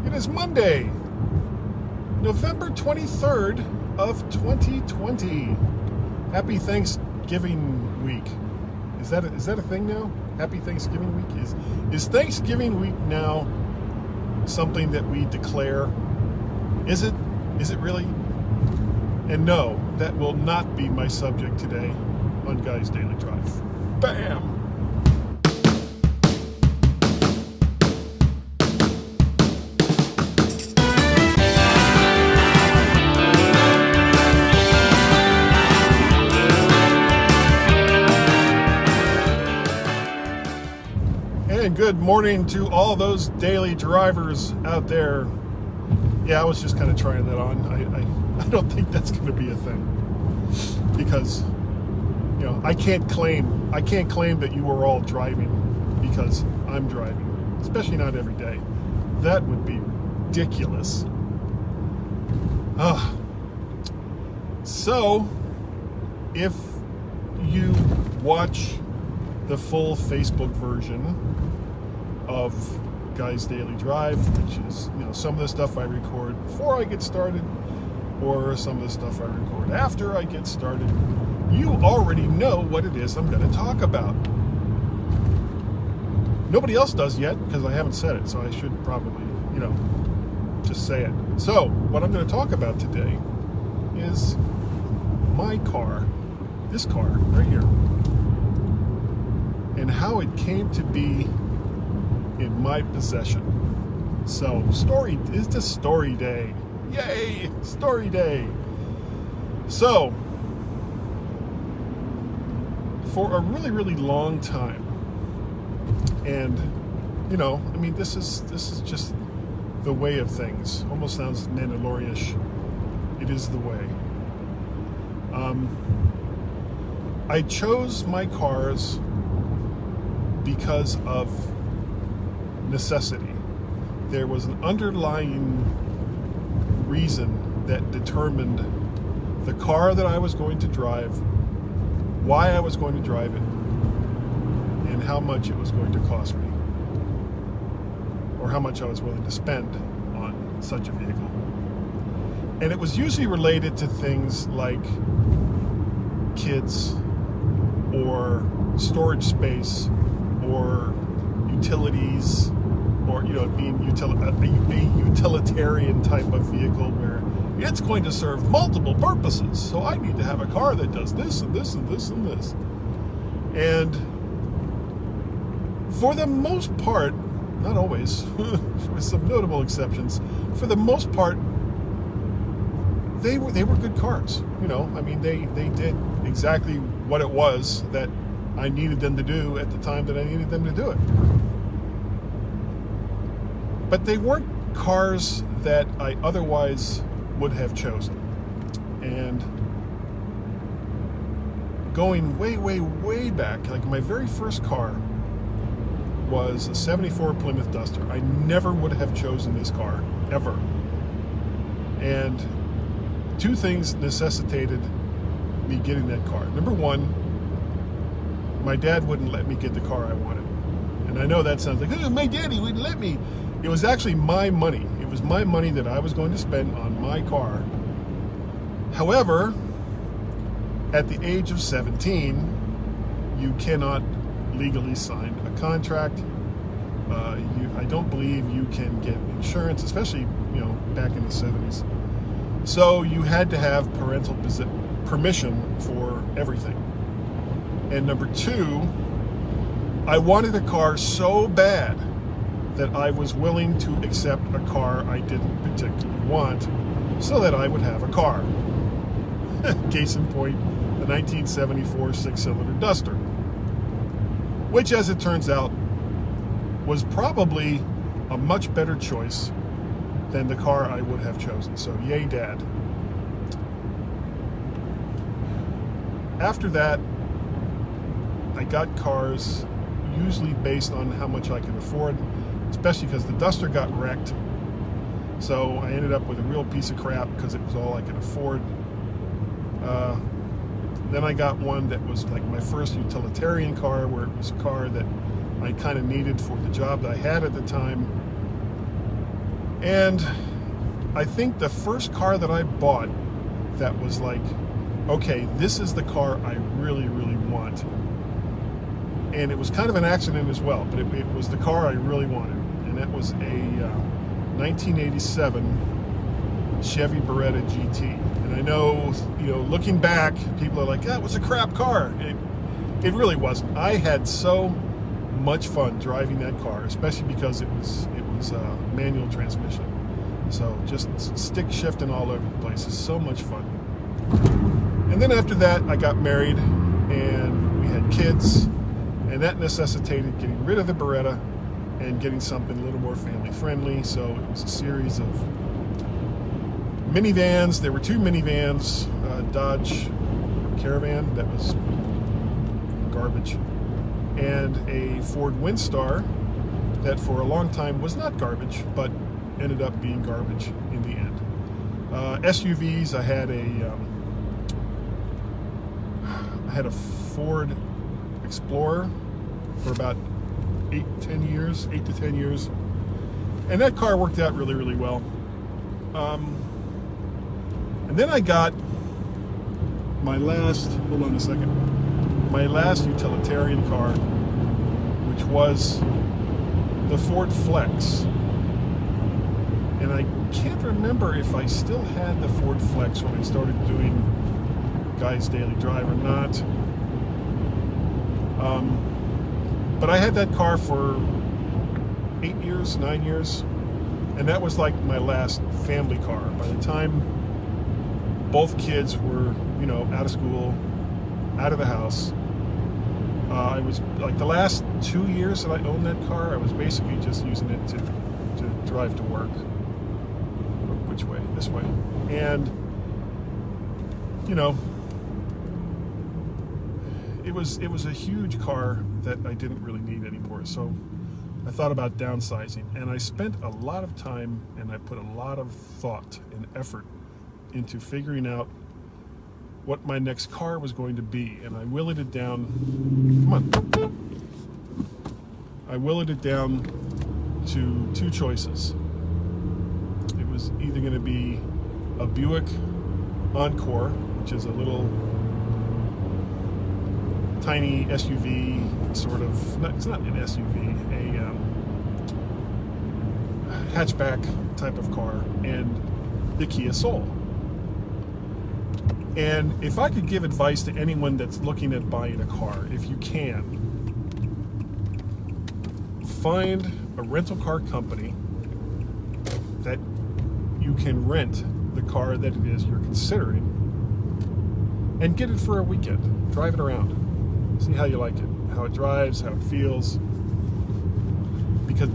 It is Monday, November 23rd of 2020. Happy Thanksgiving week. Is that a thing now? Happy Thanksgiving week? Is Thanksgiving week now something that we declare? Is it? Is it really? And no, that will not be my subject today on Guy's Daily Drive. Bam! And good morning to all those daily drivers out there. Yeah, I was just kind of trying that on. I don't think that's going to be a thing because, you know, I can't claim that you were all driving because I'm driving, especially not every day. That would be ridiculous. So, if you watch the full Facebook version of Guy's Daily Drive, which is, you know, some of the stuff I record before I get started or some of the stuff I record after I get started, you already know what it is I'm going to talk about. Nobody else does yet because I haven't said it, so I should probably, you know, just say it. So, what I'm going to talk about today is my car, this car right here, and how it came to be in my possession. So, it's a story day. Yay! Story day. So, for a really, really long time, and, you know, I mean, this is just the way of things. Almost sounds Mandalorian-ish. It is the way. I chose my cars because of necessity. There was an underlying reason that determined the car that I was going to drive, why I was going to drive it, and how much it was going to cost me, or how much I was willing to spend on such a vehicle. And it was usually related to things like kids, or storage space, or utilities, or, you know, being a utilitarian type of vehicle where it's going to serve multiple purposes. So I need to have a car that does this and this and this and this. And for the most part, not always, with some notable exceptions, for the most part, they were good cars. You know, I mean, they did exactly what it was that I needed them to do at the time that I needed them to do it. But they weren't cars that I otherwise would have chosen. And going way, way, way back, like my very first car was a 74 Plymouth Duster. I never would have chosen this car, ever. And two things necessitated me getting that car. Number one, my dad wouldn't let me get the car I wanted. And I know that sounds like, oh, my daddy wouldn't let me. It was actually my money. It was my money that I was going to spend on my car. However, at the age of 17, you cannot legally sign a contract. I don't believe you can get insurance, especially, you know, back in the 70s. So you had to have parental permission for everything. And number two, I wanted a car so bad that I was willing to accept a car I didn't particularly want so that I would have a car. Case in point, the 1974 six-cylinder Duster, which, as it turns out, was probably a much better choice than the car I would have chosen. So, yay, Dad. After that, I got cars usually based on how much I could afford, especially because the Duster got wrecked. So I ended up with a real piece of crap because it was all I could afford. Then I got one that was like my first utilitarian car, where it was a car that I kind of needed for the job that I had at the time. And I think the first car that I bought that was like, okay, this is the car I really, really want. And it was kind of an accident as well, but it was the car I really wanted. And that was a 1987 Chevy Beretta GT. And I know, looking back, people are like, that was a crap car. It really wasn't. I had so much fun driving that car, especially because it was manual transmission. So just stick shifting all over the place is so much fun. And then after that, I got married and we had kids, and that necessitated getting rid of the Beretta and getting something a little more family friendly. So it was a series of minivans. There were two minivans, Dodge Caravan that was garbage, and a Ford Windstar that for a long time was not garbage, but ended up being garbage in the end. SUVs, I had a Ford Explorer for about 8 to 10 years, and that car worked out really, really well. And then I got my last utilitarian car, which was the Ford Flex. And I can't remember if I still had the Ford Flex when I started doing Guy's Daily Drive or not. But I had that car for 9 years, and that was like my last family car. By the time both kids were, out of school, out of the house, I was like the last 2 years that I owned that car, I was basically just using it to drive to work. Which way? This way. And, it was a huge car that I didn't really need anymore. So I thought about downsizing, and I spent a lot of time and I put a lot of thought and effort into figuring out what my next car was going to be. And I willed it down. I willed it down to two choices. It was either going to be a Buick Encore, which is a little tiny SUV, sort of, it's not an SUV, a hatchback type of car, and the Kia Soul. And if I could give advice to anyone that's looking at buying a car, if you can, find a rental car company that you can rent the car that it is you're considering, and get it for a weekend. Drive it around. See how you like it, how it drives, how it feels, because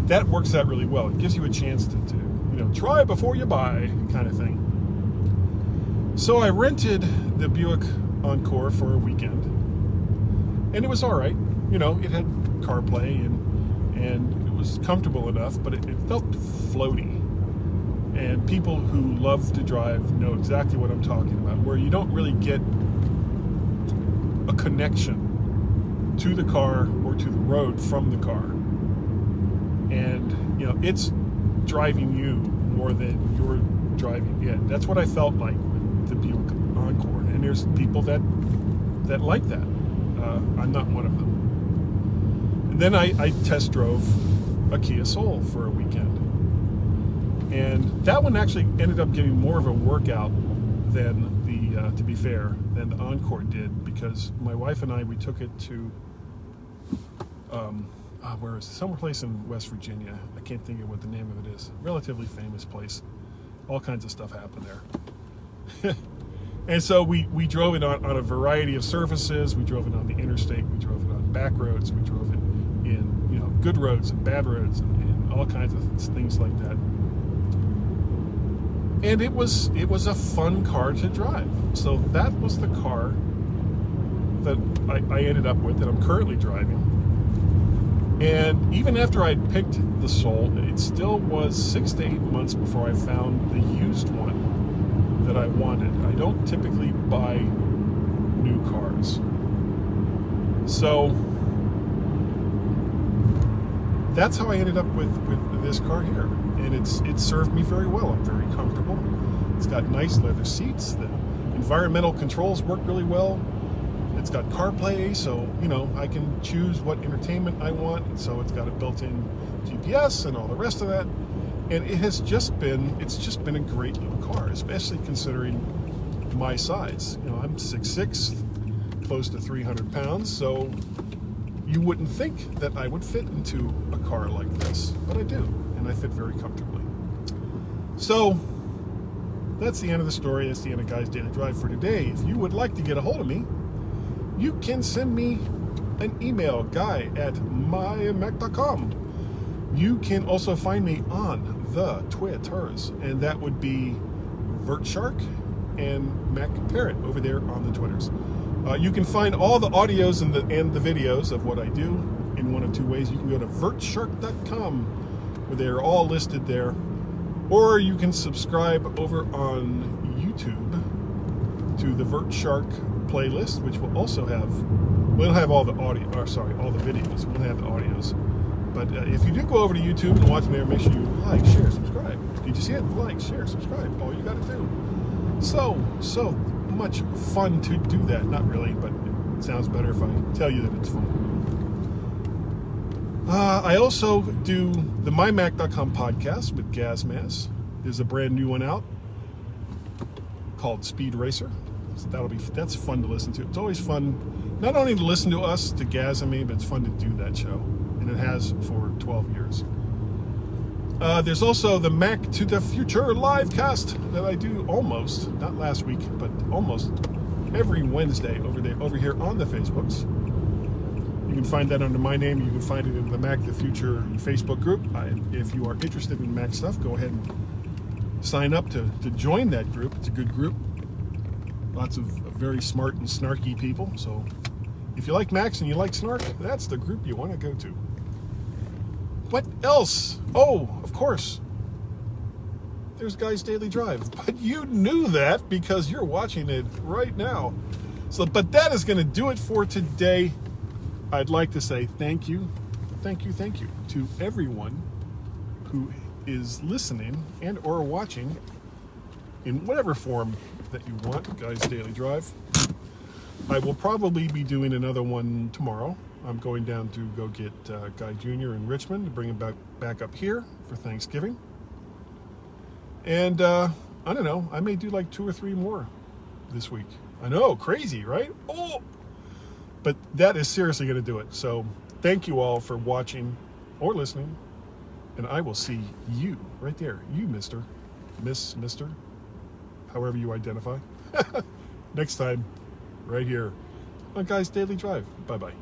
that works out really well. It gives you a chance to try before you buy kind of thing. So I rented the Buick Encore for a weekend, and it was all right. It had CarPlay and it was comfortable enough, but it felt floaty. And people who love to drive know exactly what I'm talking about, where you don't really get a connection to the car or to the road from the car. And, it's driving you more than you're driving it. That's what I felt like with the Buick Encore. And there's people that like that. I'm not one of them. And then I test drove a Kia Soul for a weekend. And that one actually ended up getting more of a workout than to be fair, than the Encore did, because my wife and we took it to, where is it? Someplace in West Virginia. I can't think of what the name of it is. Relatively famous place. All kinds of stuff happened there. And so we drove it on a variety of surfaces. We drove it on the interstate. We drove it on back roads. We drove it in, good roads and bad roads and all kinds of things like that. And it was a fun car to drive. So that was the car that I ended up with, that I'm currently driving. And even after I picked the Soul, it still was 6 to 8 months before I found the used one that I wanted. I don't typically buy new cars. So that's how I ended up with this car here. And it served me very well. I'm very comfortable. It's got nice leather seats. The environmental controls work really well. It's got CarPlay, so, you know, I can choose what entertainment I want. And so it's got a built-in GPS and all the rest of that. And it's just been a great little car, especially considering my size. You know, I'm 6'6", close to 300 pounds, so you wouldn't think that I would fit into a car like this, but I do, and I fit very comfortably. So that's the end of the story. That's the end of Guy's Daily Drive for today. If you would like to get a hold of me, you can send me an email, guy@mymac.com. You can also find me on the Twitters, and that would be VertShark and Mac Parrot over there on the Twitters. You can find all the audios and the videos of what I do in one of two ways. You can go to vertshark.com, where they're all listed there, or you can subscribe over on YouTube to the VertShark playlist, which will also have, we'll have all the audio, or sorry, all the videos. We'll have the audios. But if you do go over to YouTube and watch me there, make sure you like, share, subscribe. Did you see it? Like, share, subscribe. All you got to do. So much fun to do that. Not really, but it sounds better if I tell you that it's fun. I also do the MyMac.com podcast with Gazmaz. There's a brand new one out called Speed Racer. So that's fun to listen to. It's always fun, not only to listen to us, to Gaz and me, but it's fun to do that show. And it has for 12 years. There's also the Mac to the Future live cast that I do almost, not last week, but almost every Wednesday over here on the Facebooks. You can find that under my name. You can find it in the Mac to the Future Facebook group. If you are interested in Mac stuff, go ahead and sign up to join that group. It's a good group. Lots of very smart and snarky people. So if you like Macs and you like snark, that's the group you want to go to. What else? Oh, of course, there's Guy's Daily Drive. But you knew that because you're watching it right now. But that is going to do it for today. I'd like to say thank you to everyone who is listening and or watching in whatever form that you want, Guy's Daily Drive. I will probably be doing another one tomorrow. I'm going down to go get Guy Jr. in Richmond to bring him back up here for Thanksgiving. And I don't know, I may do like 2 or 3 more this week. I know, crazy, right? Oh, but that is seriously going to do it. So thank you all for watching or listening. And I will see you right there. You, Mr., Mister, however you identify. Next time, right here on Guy's Daily Drive. Bye-bye.